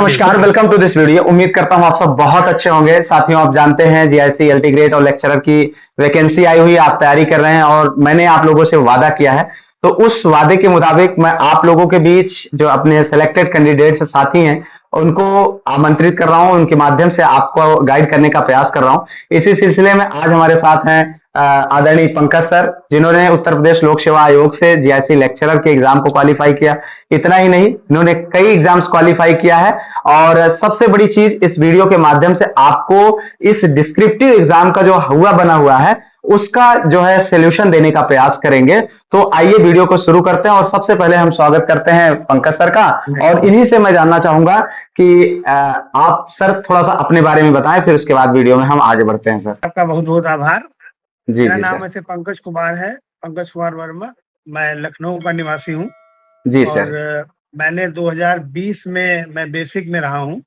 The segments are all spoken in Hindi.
नमस्कार, वेलकम टू दिस वीडियो। उम्मीद करता हूँ आप सब बहुत अच्छे होंगे। साथियों, आप जानते हैं जीआईसी एलटी ग्रेड और लेक्चरर की वैकेंसी आई हुई है, आप तैयारी कर रहे हैं और मैंने आप लोगों से वादा किया है। तो उस वादे के मुताबिक मैं आप लोगों के बीच जो अपने सिलेक्टेड कैंडिडेट्स साथी हैं उनको आमंत्रित कर रहा हूं, उनके माध्यम से आपको गाइड करने का प्रयास कर रहा हूं। इसी सिलसिले में आज हमारे साथ हैं आदरणीय पंकज सर, जिन्होंने उत्तर प्रदेश लोक सेवा आयोग से जीआईसी लेक्चरर के एग्जाम को क्वालिफाई किया। इतना ही नहीं, इन्होंने कई एग्जाम्स क्वालिफाई किया है और सबसे बड़ी चीज, इस वीडियो के माध्यम से आपको इस डिस्क्रिप्टिव एग्जाम का जो हुआ बना हुआ है उसका जो है सोल्यूशन देने का प्रयास करेंगे। तो आइए वीडियो को शुरू करते हैं और सबसे पहले हम स्वागत करते हैं पंकज सर का। और इन्हीं से मैं जानना चाहूंगा कि आप सर थोड़ा सा अपने बारे में बताएं, फिर उसके बाद वीडियो में हम आगे बढ़ते हैं। सर आपका बहुत बहुत आभार। जी मेरा जी नाम सर। ऐसे पंकज कुमार है, पंकज कुमार वर्मा। मैं लखनऊ का निवासी हूँ जी और सर। मैंने 2020 में मैं बेसिक में रहा हूँ।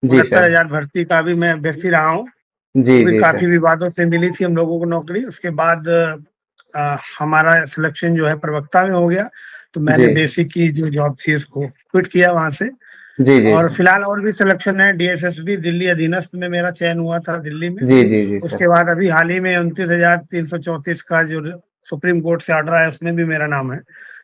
जी सर। 69,000 भर्ती का भी मैं अभ्यर्थी रहा हूँ। जी वो भी जी काफी सर। विवादों से मिली थी हम लोगों को नौकरी। उसके बाद हमारा सिलेक्शन जो है प्रवक्ता में हो गया, तो मैंने जी बेसिक की जो जॉब थी उसको क्विट किया वहां से। जी जी और फिलहाल और भी सिलेक्शन है, डीएसएसबी दिल्ली अधीनस्थ में मेरा चयन हुआ था दिल्ली में। जी जी जी सर। उसके बाद अभी हाल ही में 29,334 का जो सुप्रीम कोर्ट से ऑर्डर आया उसमें भी मेरा नाम है।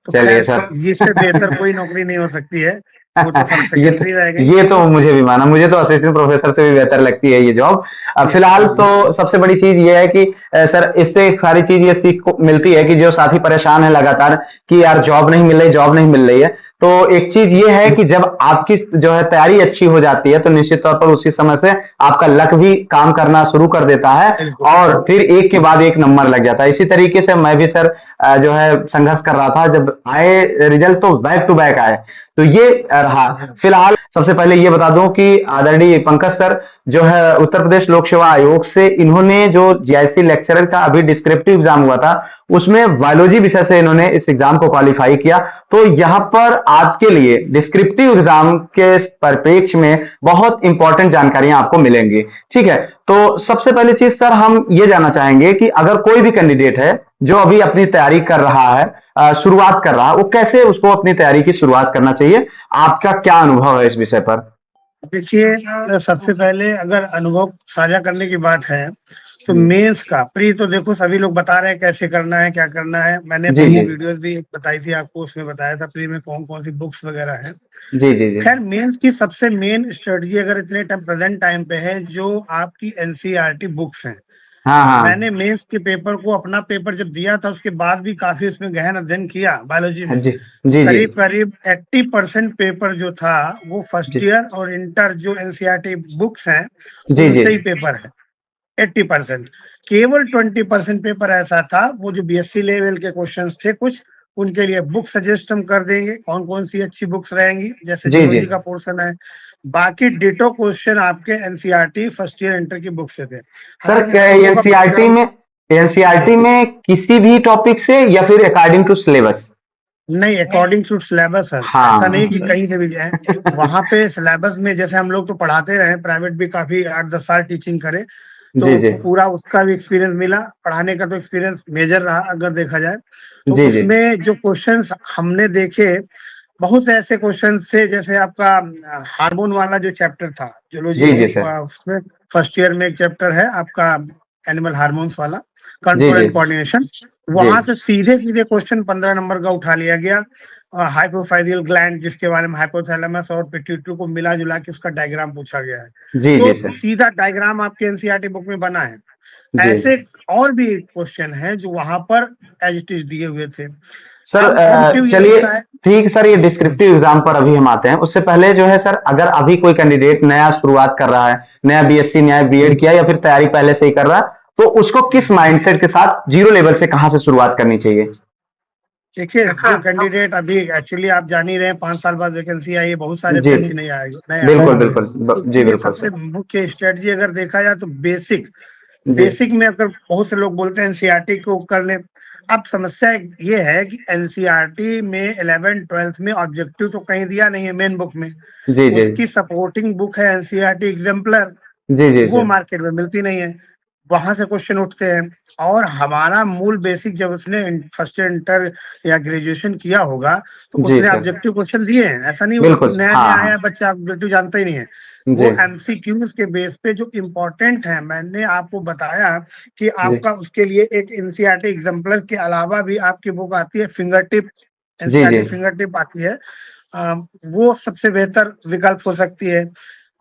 तो चलिए खैर, सर। इससे बेहतर कोई नौकरी नहीं हो सकती है, वो तो सब ये सेकेंडरी रह गई। ये तो मुझे भी माना, मुझे तो असिस्टेंट प्रोफेसर से भी बेहतर लगती है ये जॉब। जी फिलहाल जी तो सबसे बड़ी चीज ये है कि सर इससे एक सारी चीज ये सीख को मिलती है कि जो साथी परेशान है लगातार कि यार जॉब नहीं मिल रही, जॉब नहीं मिल रही है, तो एक चीज ये है कि जब आपकी जो है तैयारी अच्छी हो जाती है तो निश्चित तौर पर उसी समय से आपका लक भी काम करना शुरू कर देता है बिल्कुल। और फिर एक के बाद एक नंबर लग जाता है। इसी तरीके से मैं भी सर जो है संघर्ष कर रहा था, जब आए रिजल्ट तो बैक टू बैक आए, तो ये रहा। फिलहाल सबसे पहले ये बता दूं कि आदरणीय पंकज सर जो है उत्तर प्रदेश लोक सेवा आयोग से इन्होंने जो जीआईसी लेक्चरर का अभी डिस्क्रिप्टिव एग्जाम हुआ था उसमें बायोलॉजी विषय से इन्होंने इस एग्जाम को क्वालिफाई किया। तो यहां पर आपके लिए डिस्क्रिप्टिव एग्जाम के परिप्रेक्ष्य में बहुत इंपॉर्टेंट जानकारियां आपको मिलेंगी। ठीक है, तो सबसे पहली चीज सर हम ये जानना चाहेंगे कि अगर कोई भी कैंडिडेट है जो अभी अपनी तैयारी कर रहा है, शुरुआत कर रहा है, वो कैसे उसको अपनी तैयारी की शुरुआत करना चाहिए? आपका क्या अनुभव है इस विषय पर? देखिए, सबसे पहले अगर अनुभव साझा करने की बात है तो मेंस का प्री तो देखो सभी लोग बता रहे हैं कैसे करना है, क्या करना है। मैंने जी अपनी जी वीडियोस भी बताई थी आपको, उसमें बताया था प्री में कौन कौन सी बुक्स वगैरह है। जी जी जी। खैर, मेंस की सबसे मेन स्ट्रेटजी अगर इतने टाइम प्रेजेंट टाइम पे है, जो आपकी एनसीईआरटी बुक्स हैं। हाँ मैंने हाँ। मेंस के पेपर को, अपना पेपर जब दिया था उसके बाद भी काफी उसमें गहन अध्ययन किया बायोलॉजी हाँ, में। जी तो जी जी करीब करीब 80% पेपर जो था वो फर्स्ट जी ईयर और इंटर जो एनसीईआरटी बुक्स हैं जी जी उनसे ही पेपर है। 80%। केवल 20% पेपर ऐसा था, वो जो बीएससी लेवल के क्वेश्चंस थे कुछ, उनके लिए बुक सजेस्ट हम कर देंगे कौन कौन सी अच्छी बुक्स रहेंगी, जैसे जी जी जूलॉजी का पोर्शन है। बाकी डिटो क्वेश्चन आपके एनसीईआरटी फर्स्ट ईयर इंटर की बुक से थे। सर, हालांकि हम लोगों का एनसीईआरटी परिणाम में जी एनसीईआरटी में किसी भी टॉपिक से या फिर अकॉर्डिंग टू सिलेबस? नहीं, अकॉर्डिंग टू सिलेबस है। ऐसा नहीं कि हाँ। कहीं से भी जाए। वहां पे सिलेबस में जैसे हम लोग तो पढ़ाते रहे, प्राइवेट भी काफी 8-10 साल टीचिंग करे, जी तो जी पूरा उसका भी एक्सपीरियंस मिला। पढ़ाने का तो एक्सपीरियंस मेजर रहा अगर देखा जाए तो। जी जी उसमें जो क्वेश्चंस हमने देखे, बहुत से ऐसे क्वेश्चंस थे, जैसे आपका हार्मोन वाला जो चैप्टर था जूलॉजी जी में, जी सर। उसमें फर्स्ट ईयर में एक चैप्टर है आपका एनिमल हार्मोन्स वाला, जी कंट्रोल जी एंड कोऑर्डिनेशन। जी वहां से सीधे सीधे क्वेश्चन 15 नंबर का उठा लिया गया। हाइपोफाइजियल ग्लैंड, जिसके बारे में हाइपोथैलेमस और पिट्यूटरी को मिला जुला के उसका डायग्राम पूछा गया है। जी तो जी सर। सीधा डायग्राम आपके एनसीईआरटी बुक में बना है। जी ऐसे और भी क्वेश्चन हैं जो वहां पर एज इट इज दिए हुए थे। सर, अब मोटिव ये चलिए होता है ठीक सर, ये जी डिस्क्रिप्टिव एग्जाम पर अभी हम आते हैं। उससे पहले जो है सर, अगर अभी कोई कैंडिडेट नया शुरुआत कर रहा है, नया बीएससी नया बीएड किया या फिर तैयारी पहले से ही कर रहा है, तो उसको किस माइंडसेट के साथ जीरो लेवल से कहां से शुरुआत करनी चाहिए? देखिए, जो कैंडिडेट अभी एक्चुअली आप जान ही रहे हैं 5 साल बाद वैकेंसी आई है, बहुत सारे जी, अभ्यर्थी नहीं आए, नए आए बिल्कुल होंगे। बिल्कुल। उसके जी लिए बिल्कुल सबसे सर। मुख्य स्ट्रेटजी अगर देखा जाए तो बेसिक जी बेसिक में, अगर बहुत से लोग बोलते हैं एनसीईआरटी को कर लें। अब समस्या ये है कि एनसीईआरटी में 11th-12th में ऑब्जेक्टिव तो कहीं दिया नहीं है मेन बुक में। जी जी उसकी सपोर्टिंग बुक है एनसीईआरटी एग्जाम्पलर, जी जी वो सर। मार्केट में मिलती नहीं है। वहां से क्वेश्चन उठते हैं। और हमारा मूल बेसिक जब उसने फर्स्ट ईयर इंटर या ग्रेजुएशन किया होगा तो जी उसने सर, ऑब्जेक्टिव क्वेश्चन दिए हैं, ऐसा नहीं वो बिल्कुल। नया हाँ, नया आया हाँ। बच्चा ऑब्जेक्टिव जानता ही नहीं है। जी, वो एमसीक्यूज के बेस पे जो इम्पोर्टेंट है, मैंने आपको बताया कि जी। आपका उसके लिए एक एनसीईआरटी एग्जाम्पलर के अलावा भी आपकी बुक आती है फिंगर टिप, जी, जी। एनसीईआरटी फिंगर टिप आती है। अ, वो सबसे बेहतर विकल्प हो सकती है।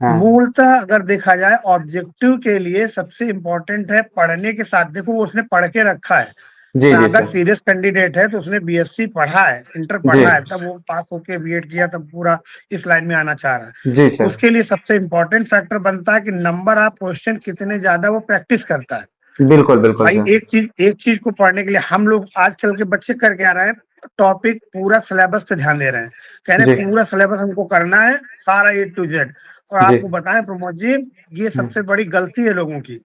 हाँ। मूलतः अगर देखा जाए ऑब्जेक्टिव के लिए सबसे इम्पोर्टेंट है पढ़ने के साथ, देखो वो उसने पढ़ के रखा है। जी, जी अगर सर। सीरियस कैंडिडेट है तो उसने बीएससी पढ़ा है, इंटर जी, पढ़ा है, तब वो पास होके बीएड किया, तब पूरा इस लाइन में आना चाह रहा है। जी सर। उसके लिए सबसे इम्पोर्टेंट फैक्टर बनता है कि नंबर ऑफ क्वेश्चन कितने ज्यादा वो प्रैक्टिस करता है। बिल्कुल, बिल्कुल भाई सर। एक चीज को पढ़ने के लिए हम लोग आजकल के बच्चे करके आ रहे हैं, टॉपिक पूरा सिलेबस पे ध्यान दे रहे हैं, कह रहे जी, हैं पूरा सिलेबस हमको करना है, सारा ए टू जेड। और जी। आपको बताएं प्रमोद जी, ये हुँ, सबसे बड़ी गलती है लोगों की।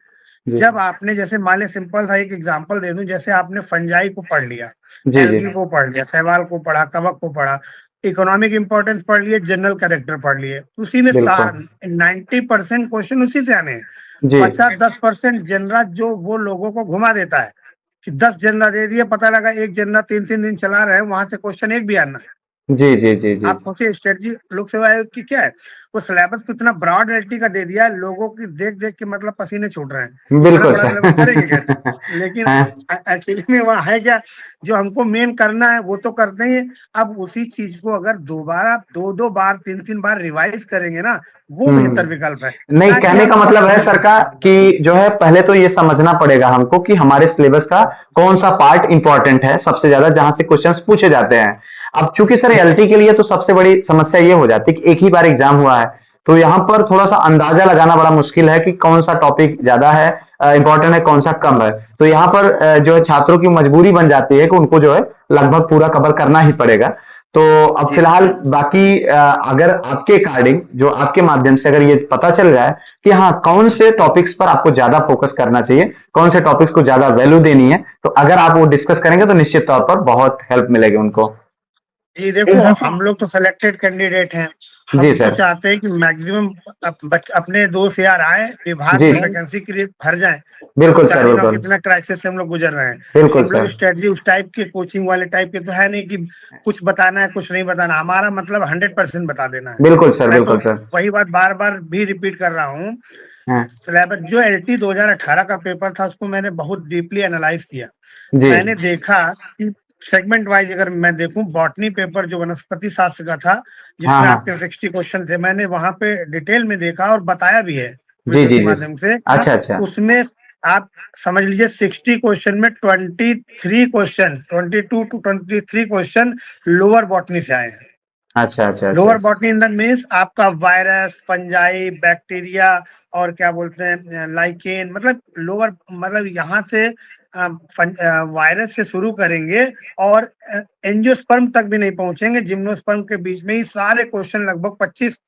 जी। जब आपने जैसे मान लिया, सिंपल सा एक एग्जांपल दे दूं, जैसे आपने फंजाई को पढ़ लिया, जी, जी। एल्गी को पढ़ लिया, सहवाल को पढ़ा, कवक को पढ़ा, इकोनॉमिक इंपॉर्टेंस पढ़ लिए, जनरल कैरेक्टर पढ़ लिए, उसी में बिल्कुल। 90% क्वेश्चन उसी से आने हैं। जी। 50-10% जनरा जो वो लोगों को घुमा देता है कि 10 जनरा दे दिए, पता लगा एक जनरा 3-3 दिन चला रहे हैं, वहां से क्वेश्चन एक भी आना है। जी, जी, जी, जी। आप सोचिए स्ट्रेटजी लोक सेवा आयोग की क्या है, वो सिलेबस को इतना ब्रॉड एलटी का दे दिया है, लोगों की देख देख के मतलब पसीने छूट रहे हैं, इतना बिल्कुल बड़ा सिलेबस करेंगे कैसे। सर। लेकिन हाँ। एक्चुअली में वहाँ है क्या, जो हमको मेन करना है वो तो करते ही हैं। अब उसी चीज को अगर दोबारा 2-2 बार 3-3 बार रिवाइज करेंगे ना, वो बेहतर हुँ। विकल्प है, नहीं, ना कि कहने हम का मतलब है पढ़ने सर के का चक्कर में। कि जो है पहले तो ये समझना पड़ेगा हमको कि हमारे सिलेबस का कौन-सा पार्ट इम्पोर्टेंट है सबसे ज़्यादा जहाँ से क्वेश्चंस पूछे जाते हैं। अब चूँकि सर एलटी के लिए तो सबसे बड़ी समस्या ये हो जाती है कि एक ही बार एग्ज़ाम हुआ है, तो यहाँ पर थोड़ा-सा अंदाज़ा लगाना बड़ा मुश्किल है कि कौन-सा टॉपिक ज़्यादा है इम्पोर्टेंट है, कौन-सा कम है। तो यहाँ पर जो है छात्रों की मजबूरी बन जाती है कि उनको जो है लगभग पूरा कवर करना ही पड़ेगा। तो अब जी फिलहाल बाकी अगर आपके अकॉर्डिंग जो आपके माध्यम से अगर ये पता चल जाए कि हाँ कौन से टॉपिक्स पर आपको ज्यादा फोकस करना चाहिए, कौन से टॉपिक्स को ज्यादा वैल्यू देनी है, तो अगर आप वो डिस्कस करेंगे तो निश्चित तौर पर बहुत हेल्प मिलेगी उनको। जी, देखो हम लोग तो सिलेक्टेड कैंडिडेट हैं। जी हम तो सर। चाहते हैं कि मैक्सिमम अपने दोस्त यार आए, विभाग जी में वैकेंसी क्रिएट भर जाए। देखो बिल्कुल सर, चार ही ना बिल्कुल। कितना क्राइसिस से हम लोग गुजर रहे हैं। बिल्कुल हम लोग सर। स्ट्रेटजी उस टाइप के कोचिंग वाले टाइप के तो है नहीं कि कुछ बताना है, कुछ नहीं बताना। हमारा मतलब 100% बता देना है। बिल्कुल सर, मैं तो बिल्कुल सर। वही बात बार-बार भी रिपीट कर रहा हूँ। हाँ। सिलेबस जो एलटी 2018 का पेपर था, उसको मैंने बहुत डीपली एनालाइज किया। जी। मैंने देखा कि सेगमेंट वाइज अगर मैं देखूं, बॉटनी पेपर जो वनस्पति शास्त्र का था, हाँ, जिसमें आपके हाँ। 60 क्वेश्चन थे, मैंने वहां पे डिटेल में देखा और बताया भी है जी, वीडियो जी, के जी। माध्यम से। अच्छा, अच्छा। उसमें आप समझ लीजिए 60 क्वेश्चन में 22 टू 23 क्वेश्चन लोअर बॉटनी से आए हैं। अच्छा, अच्छा, अच्छा। Lower botany in the means आपका वायरस, फंजाई, बैक्टीरिया और क्या बोलते हैं लाइकेन, मतलब लोअर, मतलब यहाँ से वायरस से शुरू करेंगे और एंजियोस्पर्म तक भी नहीं पहुंचेंगे, जिम्नोस्पर्म के बीच में ही सारे क्वेश्चन लगभग 25,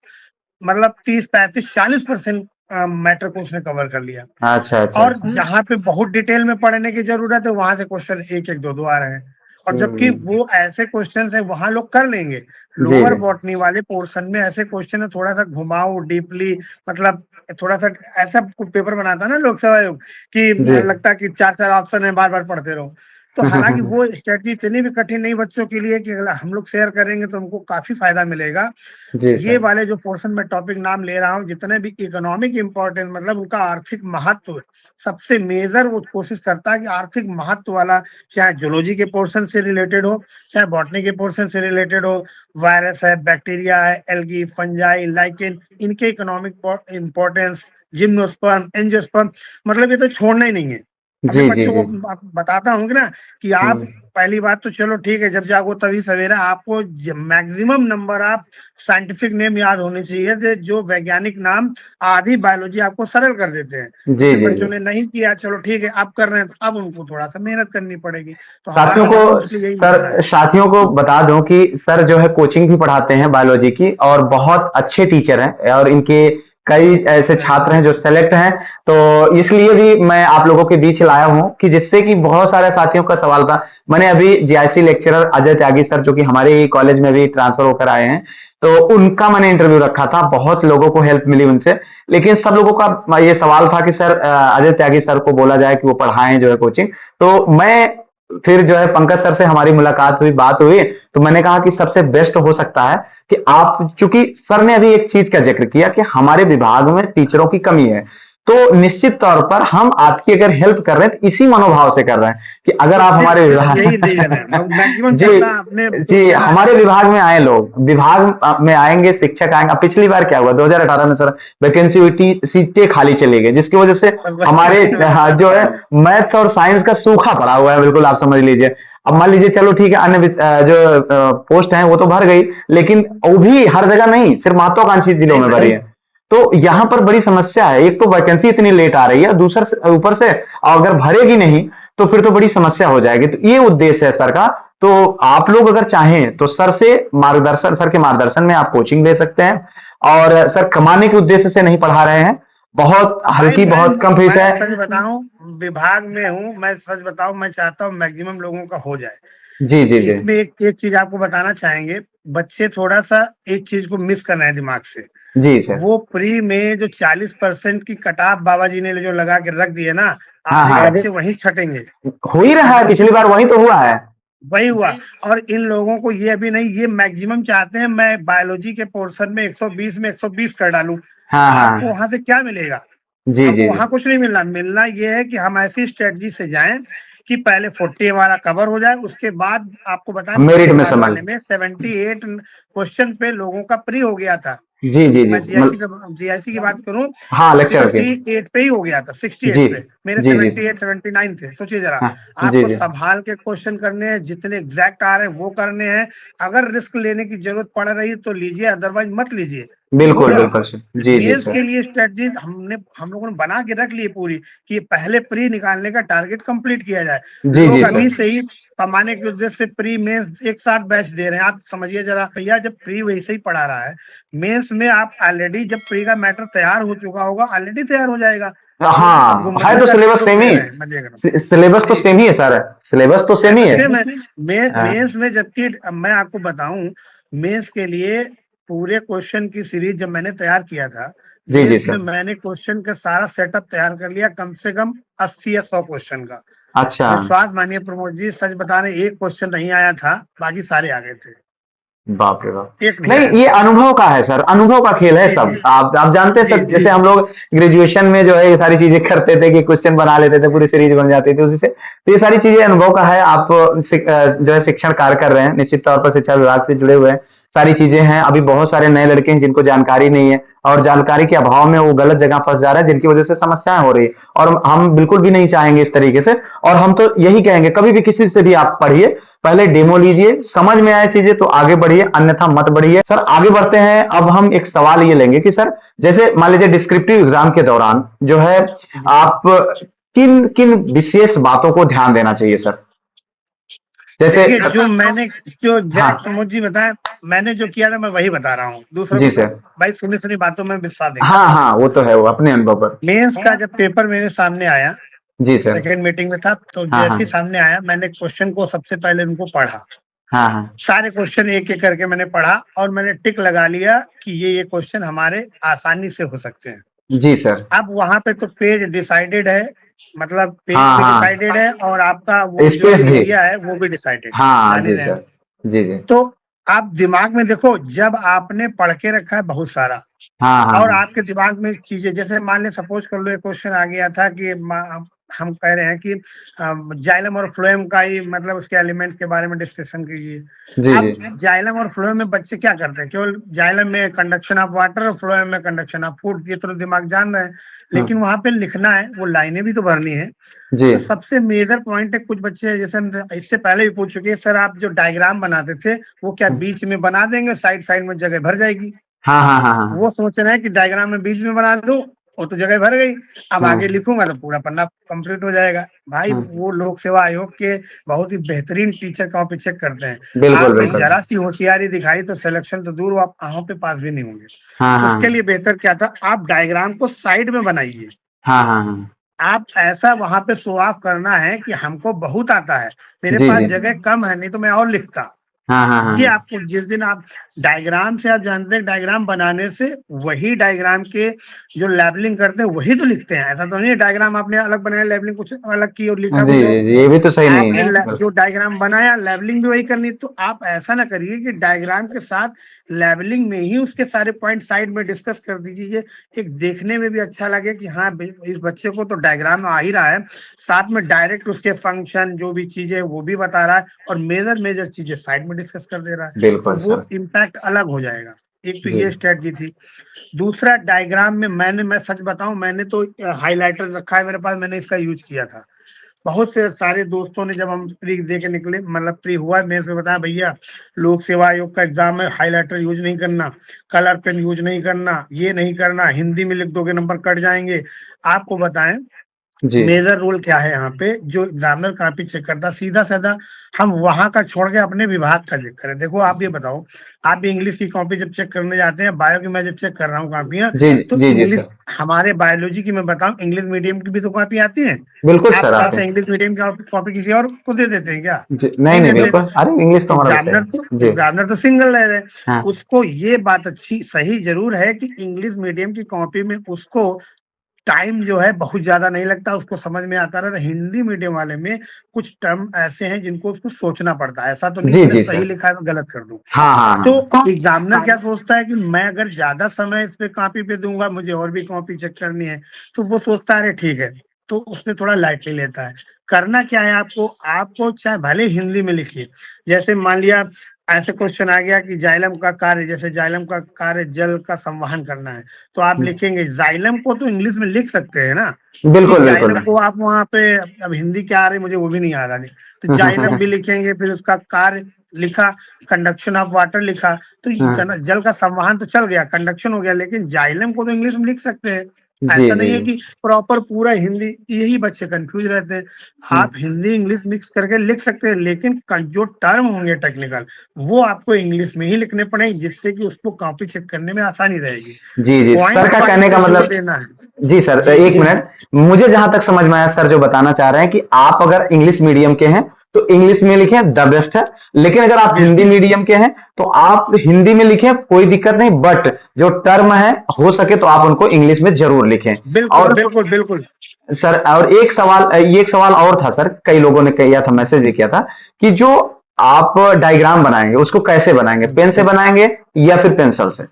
मतलब 30-35-40% मैटर को उसने कवर कर लिया। अच्छा, अच्छा, और अच्छा। जहाँ पे बहुत डिटेल में पढ़ने की जरूरत है, वहां से क्वेश्चन एक एक दो दो आ रहे हैं। और जबकि हम्म। वो ऐसे क्वेश्चन है वहां लोग कर लेंगे। जी, लोअर जी। बॉटनी वाले पोर्शन में ऐसे क्वेश्चन है, थोड़ा सा घुमाओ डीपली, मतलब थोड़ा सा ऐसा पेपर बनाता है ना लोक सेवा आयोग कि जी। लगता है कि 4-4 ऑप्शन है, बार बार पढ़ते रहो। तो हालांकि वो स्ट्रेटजी इतनी भी कठिन नहीं बच्चों के लिए कि अगर हम लोग शेयर करेंगे तो हमको काफी फायदा मिलेगा। जी ये सर। वाले जो पोर्शन में टॉपिक नाम ले रहा हूँ, जितने भी इकोनॉमिक इंपॉर्टेंस, मतलब उनका आर्थिक महत्व सबसे मेजर वो कोशिश करता है कि आर्थिक महत्व वाला, चाहे जूलॉजी के पोर्शन से रिलेटेड हो, चाहे बॉटनी के पोर्शन से रिलेटेड हो, वायरस है, बैक्टीरिया है, एल्गी, फंजाई, लाइकेन, इनके इकोनॉमिक इंपॉर्टेंस, जिम्नोस्पर्म, एंजियोस्पर्म, मतलब ये तो छोड़ना ही नहीं है। अपने जी, जी, बच्चों जी। को बताता हूँ कि ना कि आप, हम्म। पहली बात तो चलो ठीक है, जब जागो तभी सवेरा, आपको मैक्सिमम नंबर आप साइंटिफिक नेम याद होने चाहिए थे, जो वैज्ञानिक नाम आधी बायोलॉजी आपको सरल कर देते हैं। जी, जिन जी, बच्चों जी। ने नहीं किया, चलो ठीक है अब कर रहे हैं, तो अब उनको थोड़ा सा मेहनत करनी पड़ेगी। तो साथियों हमारा को मोस्टली यही मानना है। सर साथियों को बता दूं कि सर जो है कोचिंग भी पढ़ाते हैं बायोलॉजी की और बहुत अच्छे टीचर हैं और इनके कई ऐसे छात्र हैं जो सेलेक्ट हैं। तो इसलिए भी मैं आप लोगों के बीच लाया हूं कि जिससे कि बहुत सारे साथियों का सवाल था। मैंने अभी GIC lecturer Ajay Tyagi sir जो कि हमारे ही कॉलेज में भी ट्रांसफर होकर आए हैं, तो उनका मैंने इंटरव्यू रखा था, बहुत लोगों को हेल्प मिली उनसे। लेकिन सब लोगों का ये सवाल था कि सर अजय त्यागी सर को बोला जाए कि वो पढ़ाएं जो है कोचिंग। तो मैं फिर जो है पंकज सर से हमारी मुलाकात हुई, बात हुई, तो मैंने कहा कि सबसे बेस्ट हो सकता है कि आप, क्योंकि सर ने अभी एक चीज का जिक्र किया कि हमारे विभाग में टीचरों की कमी है, तो निश्चित तौर पर हम आपकी अगर हेल्प कर रहे हैं तो इसी मनोभाव से कर रहे हैं कि अगर आप सिर्फ हमारे सिर्फ विभाग यही रीजन है, मैक्सिमम जी चलता है आपने जो जी, कह रहा हमारे है। विभाग में आए लोग, विभाग में आएंगे, शिक्षक आएंगे। अब पिछली बार क्या हुआ, 2018 में सर वैकेंसी हुई थी, सीटें खाली चली गई, जिसकी वजह से बस बस हमारे वही मैं बता जो रहा है हूँ। मैथ्स और साइंस का सूखा पड़ा हुआ है, बिल्कुल आप समझ लीजिए। अब मान लीजिए चलो ठीक है, अन्य जो पोस्ट है वो तो भर गई, लेकिन वो भी हर जगह नहीं, सिर्फ महत्वाकांक्षी जिलों नहीं में भरी भाई, है। तो यहाँ पर बड़ी समस्या है, एक तो वैकेंसी इतनी लेट आ रही है, दूसर ऊपर से अगर भरेगी नहीं तो फिर तो बड़ी समस्या हो जाएगी। तो ये उद्देश्य है सर का। तो आप लोग अगर चाहें तो सर के मार्गदर्शन में आप कोचिंग ले सकते हैं। और सर कमाने के उद्देश्य से नहीं पढ़ा रहे हैं, बहुत भाई हल्की, बहुत कम फीस मैं है। सच बताऊं, विभाग में हूँ, मैं सच बताऊं, मैं चाहता हूँ मैक्सिमम लोगों का हो जाए। जी जी जी। इसमें एक एक चीज आपको बताना चाहेंगे, बच्चे थोड़ा सा एक चीज को मिस कर रहे हैं दिमाग से। जी सर। वो प्री में जो 40% की कटाव बाबा जी ने जो लगा के रख दी है ना, हाँ आधे हाँ, बच्चे वहीं छटेंगे। हो ही रहा है, मतलब पिछली बार वही तो हुआ है। वही हुआ। और इन लोगों को ये अभी नहीं, ये मैक्सिमम चाहते हैं मैं बायोलॉजी के पोर्शन में 120 में 120 कर डालूं। हाँ आपको हाँ। वहां से क्या मिलेगा? जी आपको जी जी। वहां कुछ नहीं मिलना, मिलना ये है कि हम ऐसी स्ट्रेटजी से जाएं कि पहले 40 हमारा कवर हो जाए, उसके बाद आपको बताएं मेरिट पिछली में बार समझ। वाले में 78 क्वेश्चन पे लोगों का प्री हो गया था। जी जी जी। मैं जीआईसी की बात करूं हाँ, तो लेक्चर के। 68 पे ही हो गया था, 68 जी पे। मेरे जी जी। 78 79 थे। सोचिए जरा, हाँ। जी आपको जी। संभाल के क्वेश्चन करने हैं, जितने एग्जैक्ट आ रहे हैं वो करने हैं। अगर रिस्क लेने की जरूरत पड़ रही है तो लीजिए, अदरवाइज मत लीजिए। ये बिल्कुल होगा। बिल्कुल सर। जी जी मेंस सर। के लिए स्ट्रेटजी हम लोगों ने बना के रख ली है पूरी, कि पहले प्री निकालने का टारगेट कंप्लीट किया जाए। जी लोग जी अभी सर। से ही कमाने के उद्देश्य से प्री मेंस एक साथ बैच दे रहे हैं। आप समझिए जरा भैया, जब प्री वैसे ही पढ़ा रहा है, मेंस में आप ऑलरेडी, जब प्री का मैटर तैयार हो चुका होगा, ऑलरेडी तैयार हो जाएगा। लोग उसको हाँ, है गुमराह तो करके सिलेबस लोग सेम दे ही, रहे हैं, मैं देख रहा हूँ। सिलेबस तो जी, सेम ही है सर, सिलेबस तो सेम ही सिलेबस है। सेम है। हाँ। मेंस में, जबकि अब मैं आपको बताऊं, मेंस के लिए पूरे क्वेश्चन की सीरीज जब मैंने तैयार किया था, जी जी मेंस में सर। मैंने क्वेश्चन का सारा सेटअप तैयार कर लिया, कम से कम 80 या 100 क्वेश्चन का। अच्छा। विश्वास मानिए प्रमोद जी, सच बता रहे, एक क्वेश्चन नहीं आया था, बाकी सारे आ गए थे। बाप रे बाप। एक नहीं नहीं, आया ये था। अनुभव का है सर, अनुभव का खेल है जी जी सब। आप जानते हैं जी सर, जी जैसे हम लोग ग्रेजुएशन में जो है ये सारी चीजें करते थे कि क्वेश्चन बना लेते थे, पूरी सीरीज बन जाती थी उसी से। तो ये सारी चीजें अनुभव का है। आप जो है शिक्षण कार्य कर रहे हैं, निश्चित तौर पर शिक्षा विभाग से जुड़े हुए हैं, सारी चीजें हैं। अभी बहुत सारे नए लड़के हैं जिनको जानकारी नहीं है, और जानकारी के अभाव में वो गलत जगह फंस जा रहे हैं, जिनकी वजह से समस्याएं हो रही है। और हम बिल्कुल भी नहीं चाहेंगे इस तरीके से। और हम तो यही कहेंगे, कभी भी किसी से भी आप पढ़िए, पहले डेमो लीजिए, समझ में आए चीजें तो आगे बढ़िए, अन्यथा मत बढ़िए। सर आगे बढ़ते हैं, अब हम एक सवाल ये लेंगे कि सर, जैसे मान लीजिए डिस्क्रिप्टिव एग्जाम के दौरान जो है, जी। आप किन किन विशेष बातों को ध्यान देना चाहिए सर? जैसे। देखिए, जो एग्जैक्ट हाँ। प्रमोद जी बताएं, मैंने जो किया था मैं वही बता रहा हूँ। दूसरों जी को तो सर। भाई सुनी सुनी बातों में विश्वास नहीं हाँ करता। हाँ, वो तो है, वो अपने अनुभव पर। मेंस का जब पेपर मेरे सामने आया, जी सर। सेकेंड मीटिंग में था, तो हाँ जैसे हाँ। ही सामने आया, मैंने क्वेश्चन को सबसे पहले उनको पढ़ा। हाँ हाँ। सारे क्वेश्चन एक एक करके मैंने पढ़ा, और मैंने टिक लगा लिया कि ये क्वेश्चन हमारे आसानी से हो सकते हैं। जी सर। अब वहां पे तो पेज डिसाइडेड है, मतलब पेज हाँ भी हाँ। डिसाइडेड है, और आपका वो जो स्पेस भी। एरिया है वो भी डिसाइडेड है, हाँ जान ही जी रहे हैं। सर। जी जी। तो आप दिमाग में देखो, जब आपने पढ़ के रखा है बहुत सारा, हाँ हाँ और हाँ। आपके दिमाग में चीजें, जैसे मान ले सपोज कर लो, एक क्वेश्चन आ गया था कि हम कह रहे हैं कि जाइलम और फ्लोएम का ही, मतलब उसके एलिमेंट्स के बारे में डिस्कशन कीजिए। जी अब जी। जाइलम और फ्लोएम में बच्चे क्या करते हैं, केवल जाइलम में कंडक्शन ऑफ वाटर और फ्लोएम में कंडक्शन ऑफ फूड, ये तो दिमाग जान रहे हैं। हाँ। लेकिन वहां पे लिखना है, वो लाइनें भी तो भरनी है। जी। तो सबसे मेजर पॉइंट है, कुछ बच्चे हैं, जैसे हम इससे पहले भी पूछ चुके हैं, सर आप जो डायग्राम बनाते थे वो क्या बीच में बना देंगे, साइड साइड में जगह भर जाएगी? हाँ हाँ हाँ हाँ। वो सोच रहे हैं कि डायग्राम में बीच में बना दूं, वो तो जगह भर गई, अब हाँ आगे लिखूंगा तो पूरा पन्ना कंप्लीट हो जाएगा। भाई, हाँ। वो लोक सेवा आयोग के बहुत ही बेहतरीन टीचर कॉपी चेक करते हैं। बिल्कुल आप में बिल्कुल। जरा सी होशियारी दिखाई तो सिलेक्शन तो दूर, आप आहों पे पास भी नहीं होंगे। हाँ हाँ उसके लिए बेहतर क्या था, आप डायग्राम को साइड में बनाइए। हाँ हाँ हाँ। आप ऐसा वहां पे शो ऑफ करना है कि हमको बहुत आता है, मेरे जी पास जी। जगह कम है, नहीं तो मैं और लिखता। हाँ हाँ हाँ ये हाँ। आपको जिस दिन आप डायग्राम से, आप जानते हैं डायग्राम बनाने से वही डायग्राम के जो लेबलिंग करते हैं वही तो लिखते हैं। ऐसा तो नहीं है डायग्राम आपने अलग बनाया, लेबलिंग कुछ अलग की और लिखा जी कुछ जी और। जी, ये भी तो सही नहीं आपने है। जो डायग्राम बनाया लेबलिंग भी वही करनी। तो आप ऐसा ना करिए कि डायग्राम के साथ लेबलिंग में ही उसके सारे पॉइंट साइड में डिस्कस कर दीजिए। एक देखने में भी अच्छा लगे कि हाँ इस बच्चे को तो डायग्राम में आ ही रहा है, साथ में डायरेक्ट उसके फंक्शन जो भी चीजें वो भी बता रहा है और मेजर मेजर चीजें साइड में डिस्कस कर दे रहा है। तो बिल्कुल वो सर। इम्पैक्ट अलग हो जाएगा। एक तो जी ये स्ट्रेटजी थी। दूसरा डायग्राम में मैं सच बताऊं, मैंने तो हाइलाइटर रखा है मेरे पास, मैंने इसका यूज किया था। बहुत से सारे दोस्तों ने जब हम प्री दे के निकले, मतलब प्री हुआ मेंस में, बताया भैया लोक सेवा आयोग का एग्जाम है, हाइलाइटर यूज नहीं करना, कलर पेन यूज नहीं करना, ये नहीं करना, हिंदी में लिख दोगे नंबर कट जाएंगे। आपको बताएं जी मेजर रोल क्या है यहाँ पे, जो एग्जामिनर कॉपी चेक करता सीधा साधा हम वहां का छोड़ के अपने विभाग का चेक करें। देखो आप ये बताओ, आप भी इंग्लिश की कॉपी जब चेक करने जाते हैं, बायो की मैं जब चेक कर रहा हूँ कॉपियां, जी तो जी जी इंग्लिश सर। हमारे बायोलॉजी की मैं बताऊं, इंग्लिश मीडियम की भी तो कॉपी आती है। बिल्कुल आप सर कहाँ आते से हैं। इंग्लिश मीडियम की कॉपी किसी और को दे देते हैं क्या? जी नहीं नहीं नहीं देते। बिल्कुल, अरे इंग्लिश तो हमारा विषय एग्जामिनर तो है जी। एग्जामिनर तो सिंगल ले रहे हैं। हाँ उसको ये बात अच्छी सही जरूर है कि इंग्लिश मीडियम की कॉपी में उसको टाइम जो है बहुत ज्यादा नहीं लगता, उसको समझ में आता रहता। हिंदी मीडियम वाले में कुछ टर्म ऐसे हैं जिनको उसको सोचना पड़ता है, ऐसा तो नहीं जी मैंने जी सही सर। लिखा है मैं गलत कर दूं। हाँ हाँ तो हाँ। एग्जामिनर क्या सोचता है कि मैं अगर ज्यादा समय इस पे कॉपी पे दूंगा, मुझे और भी कॉपी चेक करनी है, तो वो सोचता है अरे ठीक है, तो उसने थोड़ा लाइटली लेता है। करना क्या है आपको, आपको चाहे भले हिंदी में लिखिए, जैसे मान लिया ऐसे क्वेश्चन आ गया कि जाइलम का कार्य, जैसे जाइलम का कार्य जल का संवहन करना है, तो आप लिखेंगे जाइलम को, तो इंग्लिश में लिख सकते हैं ना कि बिल्कुल जाइलम बिल्कुल। को आप वहां पे, अब हिंदी क्या आ रही मुझे वो भी नहीं आ रहा नहीं, तो जाइलम भी लिखेंगे, फिर उसका कार्य लिखा, कंडक्शन ऑफ वाटर लिखा, तो ये हाँ जल का संवहन तो चल गया, कंडक्शन हो गया, लेकिन जाइलम को तो इंग्लिश में लिख सकते हैं। जी ऐसा जी नहीं है कि प्रॉपर पूरा हिंदी, यही बच्चे कंफ्यूज रहते हैं। हम्म, आप हिंदी इंग्लिश मिक्स करके लिख सकते हैं, लेकिन जो टर्म होंगे टेक्निकल वो आपको इंग्लिश में ही लिखने पड़ेंगे, जिससे कि उसको कॉपी चेक करने में आसानी रहेगी। जी जी सर पॉइंट का वाइज कहने का पे जोर मतलब। देना है। जी सर, जी जी। एक मिनट। मुझे जहां तक समझ में आया सर जो बताना चाह रहे हैं कि आप अगर इंग्लिश मीडियम के हैं तो इंग्लिश में लिखें, द बेस्ट है। लेकिन अगर आप हिंदी बिल्कुल मीडियम के हैं तो आप हिंदी में लिखें, कोई दिक्कत नहीं, बट जो टर्म है हो सके तो आप उनको इंग्लिश में जरूर लिखें। बिल्कुल और बिल्कुल बिल्कुल। सर और एक सवाल, ये एक सवाल और था सर, कई लोगों ने किया था, मैसेज भी किया था कि जो आप डायग्राम बनाएंगे उसको कैसे बनाएंगे, पेन से बनाएंगे या फिर पेंसिल से?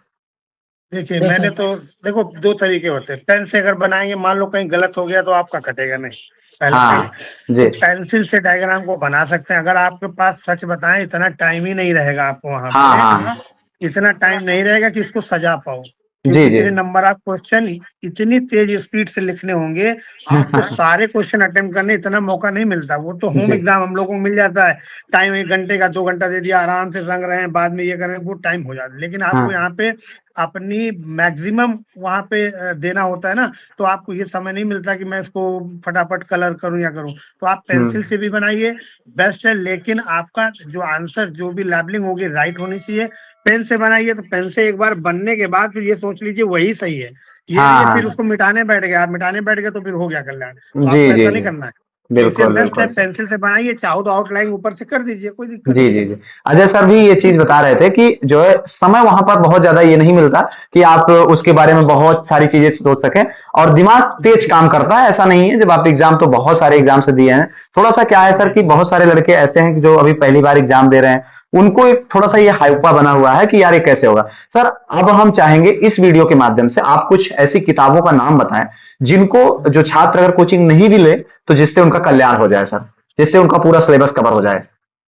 देखिए मैंने तो, देखो दो तरीके होते हैं। पेन से अगर बनाएंगे, मान लो कहीं गलत हो गया तो आपका कटेगा नहीं, पहले पहले। हाँ जी। तो पेंसिल से डायग्राम को बना सकते हैं। अगर आपके पास सच बताएं इतना टाइम ही नहीं रहेगा आपको वहां हाँ पे, हाँ इतना टाइम नहीं रहेगा कि इसको सजा पाओ, जी क्योंकि जी। इतने नंबर आप क्वेश्चन इतनी तेज स्पीड से लिखने होंगे, आपको सारे क्वेश्चन अटेम्प्ट करने इतना मौका नहीं मिलता। वो तो होम जी एग्जाम हम लोगों को मिल जाता है, टाइम 1 घंटे का 2 घंटा दे दिया, आराम से रंग रहे हैं, बाद में ये करें, वो टाइम हो जाता है। लेकिन आपको हाँ यहाँ पे अपनी मैक्सिमम वहां पे देना होता है ना, तो आपको ये समय नहीं मिलता कि मैं इसको फटाफट कलर करूं या करूं। तो आप पेंसिल हम्म, से भी बनाइए, बेस्ट है। लेकिन आपका जो आंसर जो भी लेबलिंग होगी राइट होनी चाहिए। पेन से बनाइए तो पेन से एक बार बनने के बाद फिर ये सोच लीजिए वही सही है, ये नहीं हाँ है फिर हाँ उसको मिटाने बैठ गए। आप मिटाने बैठ गए तो फिर हो गया कल्याण, तो जी आपको जी ऐसा नहीं जी करना है। तो इसलिए बिल्कुल बेस्ट है बिल्कुल सर। पेंसिल से बनाइए, चाहो तो आउटलाइन ऊपर से कर दीजिए, कोई दिक्कत जी नहीं जी है। जी। अजय सर भी ये चीज बता रहे थे कि जो है समय वहां पर बहुत ज्यादा ये नहीं मिलता कि आप उसके बारे में बहुत सारी चीजें सोच सकें, और दिमाग तेज काम करता है, ऐसा नहीं है। जब आप एग्जाम तो बहुत सारे एग्जाम से दिए हैं, थोड़ा सा क्या है सर जी कि बहुत सारे लड़के ऐसे हैं कि जो अभी पहली बार एग्जाम दे रहे हैं, उनको एक थोड़ा सा ये हाइपा बना हुआ है कि यार ये कैसे होगा। सर अब हम चाहेंगे इस वीडियो के माध्यम से आप कुछ ऐसी किताबों का नाम बताएं जिनको जो छात्र अगर कोचिंग नहीं भी ले तो जिससे उनका कल्याण हो जाए सर, जिससे उनका पूरा सिलेबस कवर हो जाए।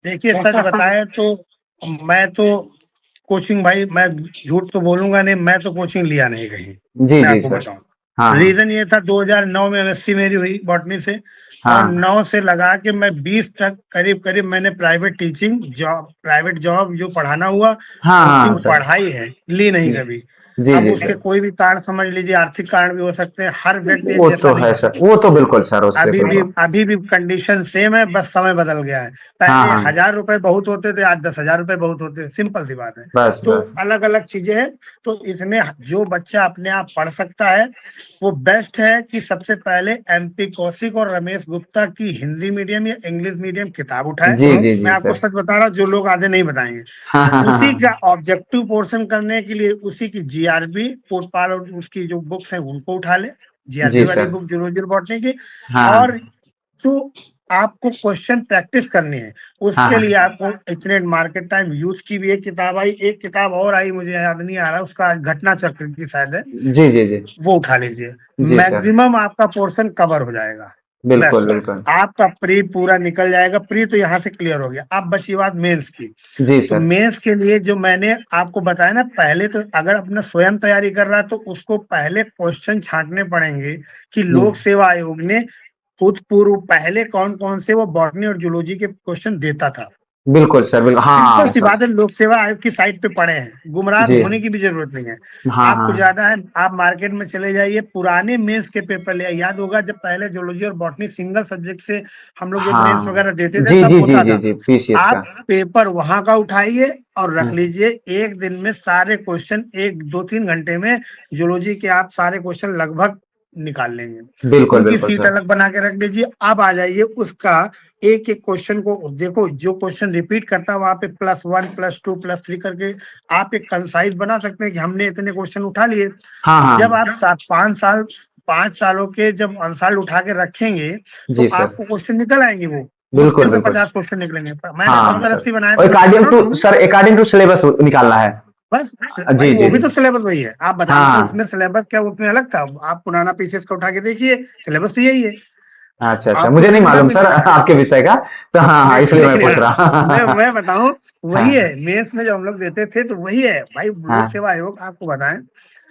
देखिए सच बताए तो मैं तो कोचिंग, भाई मैं झूठ तो बोलूंगा नहीं, मैं तो कोचिंग लिया नहीं कहीं। जी मैं जी आपको सर। हाँ बताऊं, हाँ रीजन ये था 2009 में एमएससी मेरी हुई बॉटनी से, और हाँ 9 से लगा के मैं 20 तक करीब करीब मैंने private teaching job, private job जो पढ़ाना हुआ, हाँ हाँ कोचिंग सर। पढ़ाई है, ली नहीं जी कभी। जी अब जी उसके सर, कोई भी कारण समझ लीजिए, आर्थिक कारण भी हो सकते हैं, हर व्यक्ति एक वो जैसा तो नहीं है है। सर, वो तो बिल्कुल सर, उससे अभी कोई भी बात। अभी भी कंडीशन सेम है, बस समय बदल गया है। हाँ पहले हाँ, 1000 रुपए बहुत होते थे, आज 10,000 रुपए बहुत होते हैं, सिंपल सी बात है। बस तो बस। अलग अलग चीजें हैं। तो इसमें जो बच्चा अपने आप पढ़ सकता है वो बेस्ट है कि सबसे पहले एमपी कौशिक और रमेश गुप्ता की हिंदी मीडियम या इंग्लिश मीडियम किताब उठाए। जी जी मैं जी आपको सर। सच बता रहा हूँ, जो लोग आगे नहीं बताएंगे। हाँ हाँ हाँ उसी हाँ। का ऑब्जेक्टिव पोर्शन करने के लिए उसी की जीआरबी पोर्टपाल और उसकी जो बुक्स हैं उनको उठा ले, जीआरबी जी वाली सर। बुक जूलॉजी और बॉटनी की। हाँ और हाँ जो आपको क्वेश्चन प्रैक्टिस करनी है, हाँ उसके लिए हाँ। आपको इतने मार्केट टाइम यूथ की भी एक किताब आई, एक किताब और आई, मुझे याद नहीं आ रहा, उसका घटना चक्र की शायद है, जी जी जी। वो उठा लीजिए। जी सर। मैक्सिमम आपका पोर्शन कवर हो जाएगा। बिल्कुल बेस्ट, बिल्कुल। आपका प्री पूरा निकल जाएगा। प्री तो यहाँ से क्लियर हो गया, अब बची बात मेंस की। जी तो सर। मेंस के लिए जो मैंने आपको बताया ना, पहले तो अगर अपना स्वयं तैयारी कर रहा है तो उसको पहले क्वेश्चन छांटने पड़ेंगे कि जी। लोक सेवा आयोग ने खुद पूर्व पहले कौन कौन से वो बॉटनी और जूलॉजी के क्वेश्चन देता था। बिल्कुल सर, बिल्कुल सिंपल हाँ सी सर। बात है, लोक सेवा आयोग की साइट पे पड़े हैं, गुमराह जी। होने की भी जरूरत नहीं है। हाँ आपको हाँ ज्यादा है, आप मार्केट में चले जाइए, पुराने मेंस के पेपर ले आइए। याद होगा जब पहले जूलॉजी और बॉटनी सिंगल सब्जेक्ट से हम लोग जब मेंस हाँ। वगैरह देते थे जी तब जी जी होता जी था। जी, पीसीएस का। आप पेपर वहां का उठाइए और रख हम्म, लीजिए, एक दिन में सारे क्वेश्चन, एक दो तीन घंटे में जूलॉजी के आप सारे क्वेश्चन लगभग निकाल लेंगे। बिल्कुल उनकी बिल्कुल सीट सर। अलग बना के रख लीजिए। अब आ जाइए उसका एक एक क्वेश्चन को देखो, जो क्वेश्चन रिपीट करता है वहां पे +1 +2 +3 करके आप एक कंसाइज बना सकते हैं कि हमने इतने क्वेश्चन उठा लिए। हाँ जब हाँ। आप 7 5 साल 5 सालों के जब आंसर उठा के रखेंगे तो जी सर। आपको क्वेश्चन निकल आएंगे, वो बिल्कुल मुश्किल से बिल्कुल। 50 क्वेश्चन निकलेंगे। मैंने हाँ 70 80 सर, बनाए और थे, मैं बता अकॉर्डिंग रहा हूँ टू ना। सर, अकॉर्डिंग टू सिलेबस निकालना है। बस भाई जी वो जी भी जी। तो सिलेबस वही है, आप हाँ बताइए हाँ। उसमें सिलेबस क्या, उसमें अलग था। आप पुराना पीसीएस का उठा के देखिए, सिलेबस तो यही है, अच्छा अच्छा, आपको मुझे नहीं रिवीजन मालूम भी सर नहीं। आपके विषय का। तो हाँ हाँ, नहीं इसलिए नहीं मैं नहीं, पूछ मैं रहा। मैं बताऊं, हाँ वही है मेंस में जो हम लोग देते थे तो वही है भाई। लोक हाँ सेवा आयोग आपको बताएं,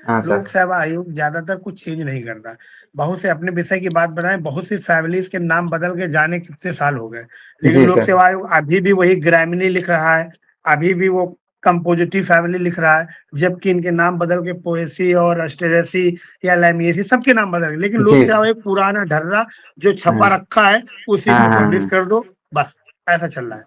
हाँ लोक सर। सेवा आयोग ज्यादातर कुछ चेंज नहीं करता। बहुत से अपने विषय की बात बताएं, बहुत सी फैमिलीज के नाम बदल के जाने कितने साल हो गए, लेकिन जी लोक सर। सेवा आयोग अभी भी वही ग्रामीणी लिख रहा है, अभी भी वो कंपोजिटिव फैमिली लिख रहा है। जबकि इनके नाम बदल के पोएसी और एस्टेरेसी या लैमिएसी सबके नाम बदल गए, लेकिन लोक जी सेवा सर। आयोग पुराना ढर्रा जो छपा हाँ रखा है उसी हाँ को हाँ पब्लिश हाँ। कर दो, बस ऐसा चल रहा है।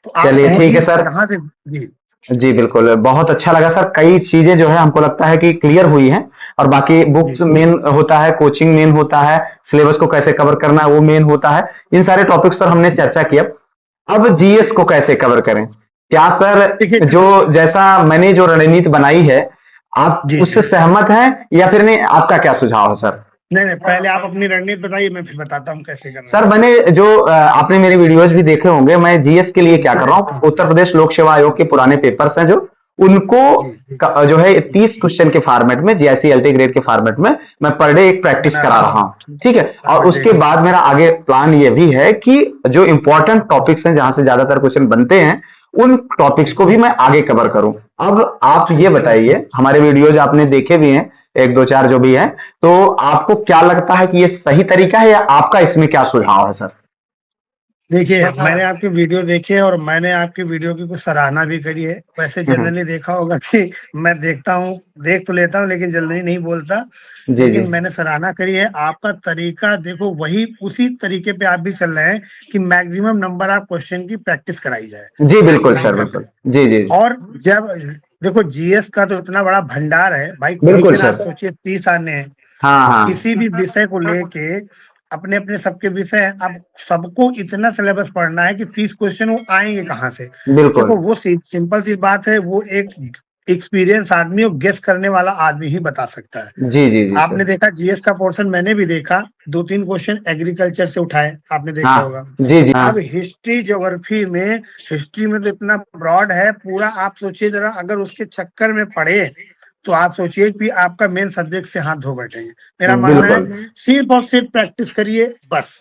तो आप चलिए वो ठीक है चीज सर। यहाँ से। जी जी बिल्कुल, बहुत अच्छा लगा सर, कई चीजें जो है हमको लगता है कि क्लियर हुई हैं। और बाकी जी बुक्स मेन होता है, कोचिंग मेन होता है, सिलेबस को कैसे कवर करना है वो मेन होता है। इन सारे टॉपिक्स पर हमने चर्चा किया। अब जीएस को कैसे कवर करें, क्या देखिए। सर जो जैसा मैंने जो रणनीति बनाई है, आप जी उससे जी, सहमत हैं या फिर नहीं, आपका क्या सुझाव है सर? नहीं नहीं, पहले आप अपनी रणनीति बताइए, मैं फिर बताता हूँ कैसे करना सर है। मैंने जो आपने मेरे वीडियोस भी देखे होंगे, मैं जीएस के लिए क्या कर रहा हूँ, उत्तर प्रदेश लोक सेवा आयोग के पुराने पेपर्स हैं जो, उनको जी जो है 30 क्वेश्चन के फॉर्मेट में, जीआईसी एलटी ग्रेड के फॉर्मेट में मैं पर डे एक प्रैक्टिस बना करा रहा रहा हूँ। हूँ। ठीक है, और हाँ जी उसके जी। बाद मेरा आगे प्लान ये भी है कि जो इंपॉर्टेंट टॉपिक्स हैं जहां से ज्यादातर क्वेश्चन बनते हैं, उन टॉपिक्स को भी मैं आगे कवर करूं। अब आप ये ठीक है। बताइए, हमारे वीडियोज आपने देखे भी हैं, एक दो चार जो भी है, तो आपको क्या लगता है कि ये सही तरीका है या आपका इसमें क्या सुझाव है सर? देखिए, मैंने आपकी वीडियो देखी है और मैंने आपकी वीडियो की कुछ सराहना भी करी है। वैसे हम्म, जनरली देखा होगा कि मैं देखता हूँ, देख तो लेता हूँ लेकिन जल्दी नहीं बोलता। जी जी लेकिन मैंने सराहना करी है आपका तरीका, देखो वही उसी तरीके पे आप भी चल रहे हैं कि मैक्सिमम नंबर आप क्वेश्चन की प्रैक्टिस कराई जाए। जी बिल्कुल नहीं सर, करते। बिल्कुल। जी जी। और जब देखो जीएस का तो इतना बड़ा भंडार है भाई, बिल्कुल क्वेश्चन आप सर। सोचिए 30 आने हैं हाँ हाँ। किसी भी विषय को लेके। अपने अपने सबके विषय हैं, अब सबको इतना सिलेबस पढ़ना है कि 30 क्वेश्चन वो आएंगे कहाँ से। बिल्कुल। देखो वो सिंपल सी बात है, वो एक एक्सपीरियंस आदमी और गेस करने वाला आदमी ही बता सकता है। जी जी जी आपने सर। देखा जीएस का पोर्शन मैंने भी देखा, 2 3 क्वेश्चन एग्रीकल्चर से उठाए, आपने देखा हाँ होगा। जी जी हाँ। अब हिस्ट्री ज्योग्राफी में, हिस्ट्री में तो इतना ब्रॉड है पूरा, आप सोचिए जरा अगर उसके चक्कर में पड़े तो आप सोचिए कि आपका मेन सब्जेक्ट से हाथ धो बैठेंगे। मेरा मानना है बिल्कुल। सिर्फ और सिर्फ प्रैक्टिस करिए बस।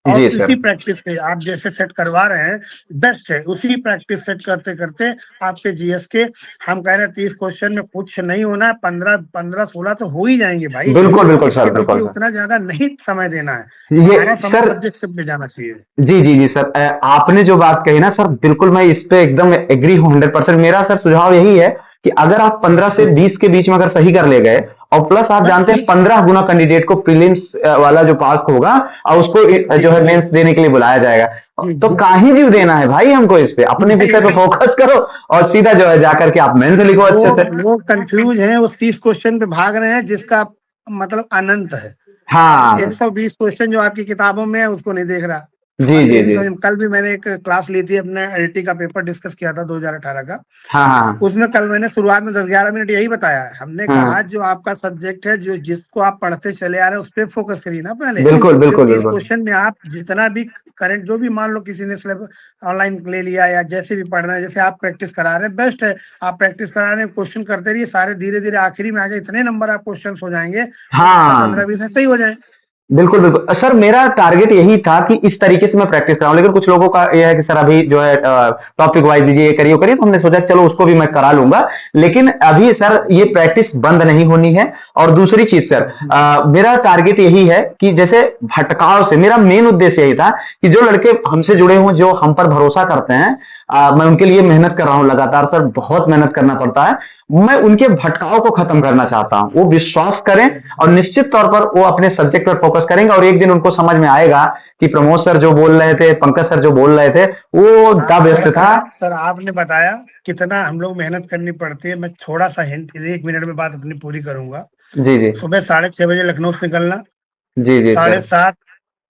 और जी इसी सर। प्रैक्टिस पे आप जैसे सेट करवा रहे हैं बेस्ट है, उसी प्रैक्टिस सेट करते करते आपके जीएस के, हम कह रहे हैं 30 क्वेश्चन में कुछ नहीं होना है, 15 15 16 तो हो ही जाएंगे भाई। बिल्कुल अब बिल्कुल इसके सर, पीछे बिल्कुल सर। उतना ज्यादा नहीं समय देना है, ये हमारा समय सर, सब्जेक्ट से पे जाना चाहिए। जी जी जी सर, आपने जो बात कही ना सर, बिल्कुल मैं इस पे एकदम एग्री हूँ 100%। मेरा सर सुझाव यही है कि अगर आप 15 से 20 के बीच में अगर सही कर ले गए और प्लस आप बस जानते हैं 15 गुना कैंडिडेट को प्रीलिम्स वाला जो पास होगा और उसको जी जो है मेंस देने के लिए बुलाया जाएगा। जी तो जी काहे भी देना है भाई हमको, इस पे अपने नहीं विषय पे नहीं फोकस करो और सीधा जो है जाकर के आप मेंस लिखो वो अच्छे से। लोग कंफ्यूज हैं, उस 30 क्वेश्चन पे भाग रहे हैं जिसका मतलब अनंत है। हाँ 120 क्वेश्चन जो आपकी किताबों में है उसको नहीं देख रहा। जी और जी ये नहीं जी। समझ, कल भी मैंने एक क्लास ली थी, अपने एलटी का पेपर डिस्कस किया था 2018 का। हाँ हाँ उसमें कल मैंने शुरुआत में 10-11 मिनट यही बताया है। हमने कहा हाँ जो आपका सब्जेक्ट है, जो जिसको आप पढ़ते चले आ रहे हैं उस पे फोकस करिए ना पहले। बिल्कुल जो बिल्कुल 30 बिल्कुल। क्वेश्चन में आप जितना भी करंट, जो भी मान लो किसी ने सिलेबस ऑनलाइन ले लिया या जैसे भी पढ़ना है, जैसे आप प्रैक्टिस करा रहे हैं बेस्ट है। आप प्रैक्टिस करा रहे हैं, क्वेश्चन करते रहिए, सारे धीरे धीरे आखिरी में आके इतने नंबर आप क्वेश्चन हो जाएंगे, हो सकता है हाँ 15-20 सही हो जाए। बिल्कुल बिल्कुल सर, मेरा टारगेट यही था कि इस तरीके से मैं प्रैक्टिस कराऊं, लेकिन कुछ लोगों का यह है कि सर अभी जो है टॉपिक वाइज दीजिए, ये करिए वो करिए, तो हमने सोचा चलो उसको भी मैं करा लूंगा। लेकिन अभी सर ये प्रैक्टिस बंद नहीं होनी है। और दूसरी चीज सर, मेरा टारगेट यही है कि जैसे भटकाव से, मेरा मेन उद्देश्य यही था कि जो लड़के हमसे जुड़े हों, जो हम पर भरोसा करते हैं, मैं उनके लिए मेहनत कर रहा हूं लगातार सर, बहुत मेहनत करना पड़ता है। मैं उनके भटकाव को खत्म करना चाहता हूं, वो विश्वास करें और निश्चित तौर पर वो अपने सब्जेक्ट पर फोकस करेंगे और एक दिन उनको समझ में आएगा कि प्रमोद सर जो बोल रहे थे, पंकज सर जो बोल रहे थे, वो द आपने बेस्ट था। बताया सर, आपने बताया कितना हम लोग मेहनत करनी पड़ती है। मैं थोड़ा सा हिंट, 1 मिनट में बात अपनी पूरी करूंगा। जी जी सुबह 6:30 बजे लखनऊ से निकलना, जी जी साढ़े सर। सात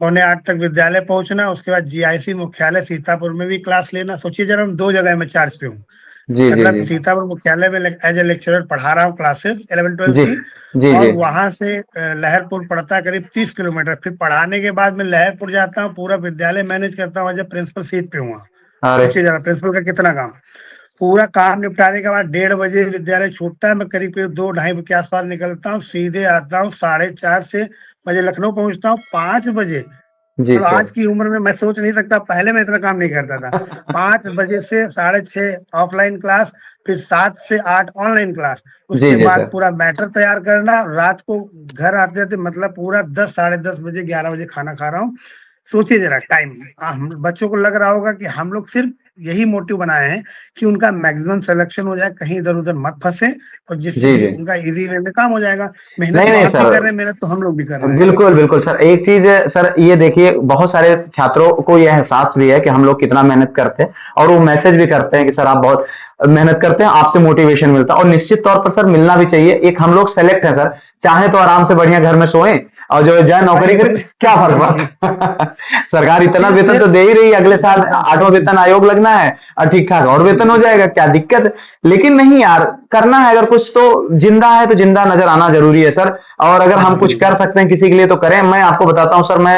पौने 8 तक विद्यालय पहुंचना, उसके बाद जीआईसी मुख्यालय सीतापुर में भी क्लास लेना। सोचिए जरा, हम 2 जगह में चार्ज पे हूँ। जी जी मतलब जी सीतापुर मुख्यालय में एज ए लेक्चरर पढ़ा रहा हूँ क्लासेस 11-12 जी की। जी और जी वहां से लहरपुर पड़ता है करीब 30 किलोमीटर। फिर पढ़ाने के बाद मैं लहरपुर जाता हूँ, पूरा विद्यालय मैनेज करता हूँ, एज ए प्रिंसिपल सीट पे हूँ वहाँ। अरे सोचिए जरा प्रिंसिपल का कितना काम। पूरा काम निपटाने के बाद 1:30 बजे विद्यालय छूटता है। मैं करीब करीब 2-2:30 के आसपास निकलता हूँ, सीधे आता हूँ 4:30 बजे लखनऊ पहुंचता हूँ 5 बजे। जी मतलब सर। आज की उम्र में मैं सोच नहीं सकता, पहले मैं इतना काम नहीं करता था। 5 बजे से 6:30 ऑफलाइन क्लास, फिर 7 से 8 ऑनलाइन क्लास। जी उसके जी बाद सर। पूरा मैटर तैयार करना, रात को घर आते थे मतलब पूरा 10, 10:30 बजे, 11 बजे खाना खा रहा हूँ। सोचिए जरा टाइम। हम बच्चों को लग रहा होगा कि हम लोग सिर्फ यही मोटिव बनाए हैं कि उनका मैक्सिमम सिलेक्शन हो जाए, कहीं इधर उधर मत फंसे, और जिससे जी कि जी। उनका इजी वे में काम हो जाएगा। मेहनत नहीं तो नहीं आप भी सर, कर रहे हैं, मेहनत तो हम लोग भी कर रहे हैं। बिल्कुल बिल्कुल सर, एक चीज सर ये देखिए, बहुत सारे छात्रों को यह एहसास भी है कि हम लोग कितना मेहनत करते हैं, और वो मैसेज भी करते हैं कि सर आप बहुत मेहनत करते हैं, आपसे मोटिवेशन मिलता है, और निश्चित तौर पर सर मिलना भी चाहिए। एक हम लोग सेलेक्ट है सर, चाहे तो आराम से बढ़िया घर में सोएं और जो है जाए नौकरी करें, क्या फर्क पड़ता है? सरकार इतना वेतन फिर तो दे ही रही है, अगले साल सही 8वां चीज। वेतन आयोग लगना है और ठीक ठाक और जी वेतन हो जी जाएगा, क्या दिक्कत है? लेकिन नहीं यार, करना है अगर कुछ तो, जिंदा है तो जिंदा नजर आना जरूरी है सर। और अगर हम कुछ कर सकते हैं किसी के लिए तो करें। मैं आपको बताता हूँ सर, मैं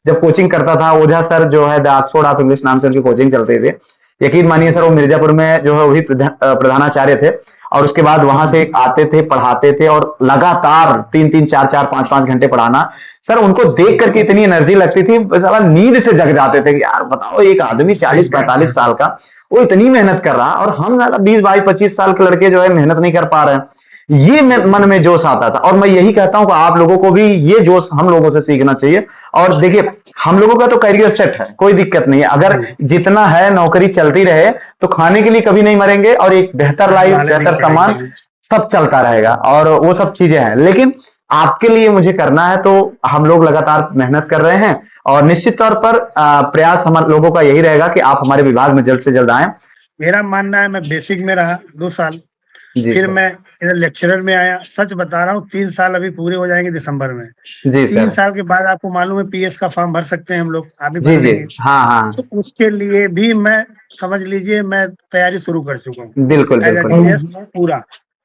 जब कोचिंग करता था, ओझा सर जो है द ऑक्सफोर्ड ऑफ इंग्लिश नाम से उनकी कोचिंग चलती थी, यकीन मानिए सर, वो मिर्जापुर में जो है वही प्रधानाचार्य थे। और उसके बाद वहां से आते थे, पढ़ाते थे, और लगातार 3-3, 4-4, 5-5 घंटे पढ़ाना। सर उनको देख करके इतनी एनर्जी लगती थी, साला नींद से जग जाते थे कि यार बताओ, एक आदमी सही बात 40-45 साल का, वो इतनी मेहनत कर रहा, और हम ज्यादा 20-22-25 साल के लड़के जो है मेहनत नहीं कर पा रहे हैं। ये जी मन जी में जोश आता था, और मैं यही कहता हूं कि आप लोगों को भी ये जोश हम लोगों से सीखना चाहिए। और देखिए, हम लोगों का तो करियर सेट है, कोई दिक्कत नहीं है, अगर जी। जितना है नौकरी चलती रहे तो खाने के लिए कभी नहीं मरेंगे, और एक बेहतर घर लाइफ, वाले नहीं बेहतर सामान, करेंगे। सब चलता रहेगा, और वो सब चीजें हैं। लेकिन आपके लिए मुझे करना है, तो हम लोग लगातार मेहनत कर रहे हैं, और निश्चित तौर पर प्रयास हम लोगों का यही रहेगा कि आप हमारे विभाग में जल्द से जल्द आए। मेरा मानना है, मैं बेसिक में रहा 2 साल, जी फिर सर। मैं इधर लेक्चरर में आया। सच बता रहा हूँ, 3 साल अभी पूरे हो जाएंगे दिसंबर में। जी तीन सर। साल के बाद आपको मालूम है पीएस का फॉर्म भर सकते हैं हम लोग, आप भी जी भर जी। लेंगे। हाँ हाँ। तो उसके लिए भी मैं, समझ लीजिए, मैं तैयारी शुरू कर चुका हूँ बिल्कुल एज अ बिल्कुल। जीएस पूरा।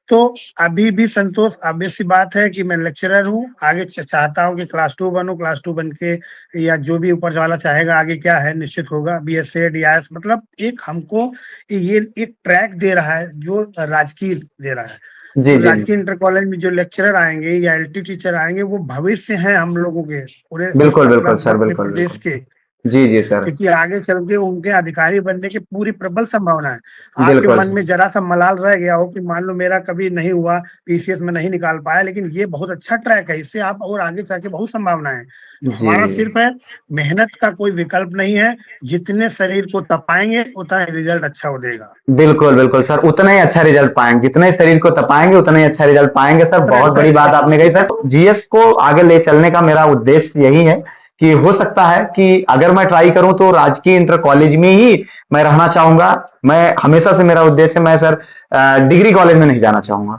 तो अभी भी संतोष, ऑब्वियस सी बात है कि मैं लेक्चरर हूँ, आगे चाहता हूँ कि क्लास 2 बनूं, क्लास 2 बन के, या जो भी ऊपर वाला चाहेगा आगे क्या है निश्चित होगा, बीएसए डीआईएस। मतलब एक हमको ये एक ट्रैक दे रहा है, जो राजकीय दे रहा है। जी जो जी। राजकीय इंटर कॉलेज में जो लेक्चरर आएंगे या एलटी टीचर आएंगे, वो भविष्य हैं हम लोगों के, पूरे बिल्कुल बिल्कुल मतलब सर, अपने बिल्कुल प्रदेश बिल्कुल। के। जी जी सर। क्योंकि आगे चल के उनके अधिकारी बनने की पूरी प्रबल संभावना है। आपके बिल्कुल। मन में जरा सा मलाल रह गया हो कि मान लो मेरा कभी नहीं हुआ, पीसीएस में नहीं निकाल पाया, लेकिन ये बहुत अच्छा ट्रैक है, इससे आप और आगे चल के बहुत संभावना है। तो जी। हमारा सिर्फ है, मेहनत का कोई विकल्प नहीं है, जितने शरीर को तपाएंगे उतना रिजल्ट अच्छा हो देगा। बिल्कुल बिल्कुल सर, उतना ही अच्छा रिजल्ट पाएंगे, जितने शरीर को तपाएंगे उतना ही अच्छा रिजल्ट पाएंगे सर। उतना बहुत अच्छा बड़ी बात रिजल्ट आपने कही सर। जीएस को आगे ले चलने का मेरा उद्देश्य यही है कि हो सकता है कि अगर मैं ट्राई करूं तो राजकीय इंटर कॉलेज में ही मैं रहना चाहूंगा। मैं हमेशा से मेरा उद्देश्य, मैं सर डिग्री कॉलेज में नहीं जाना चाहूंगा।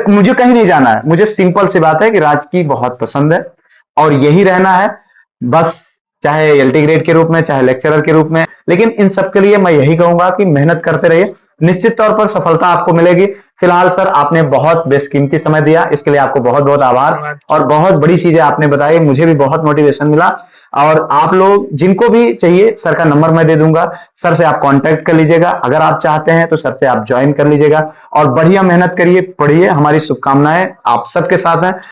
मुझे कहीं नहीं जाना है, मुझे सिंपल सी बात है कि राजकीय बहुत पसंद है और यही रहना है बस, चाहे एलटी ग्रेड के रूप में, चाहे लेक्चरर के रूप में। लेकिन इन सब के लिए मैं यही कहूंगा कि मेहनत करते रहिए, निश्चित तौर पर सफलता आपको मिलेगी। फिलहाल सर आपने बहुत बेशकीमती समय दिया, इसके लिए आपको बहुत बहुत आभार। धन्यवाद। और बहुत बड़ी चीजें आपने बताई, मुझे भी बहुत मोटिवेशन मिला। और आप लोग जिनको भी चाहिए, सर का नंबर मैं दे दूंगा, सर से आप कांटेक्ट कर लीजिएगा। अगर आप चाहते हैं तो सर से आप ज्वाइन कर लीजिएगा और बढ़िया मेहनत करिए, पढ़िए। हमारी शुभकामनाएं आप सबके साथ हैं।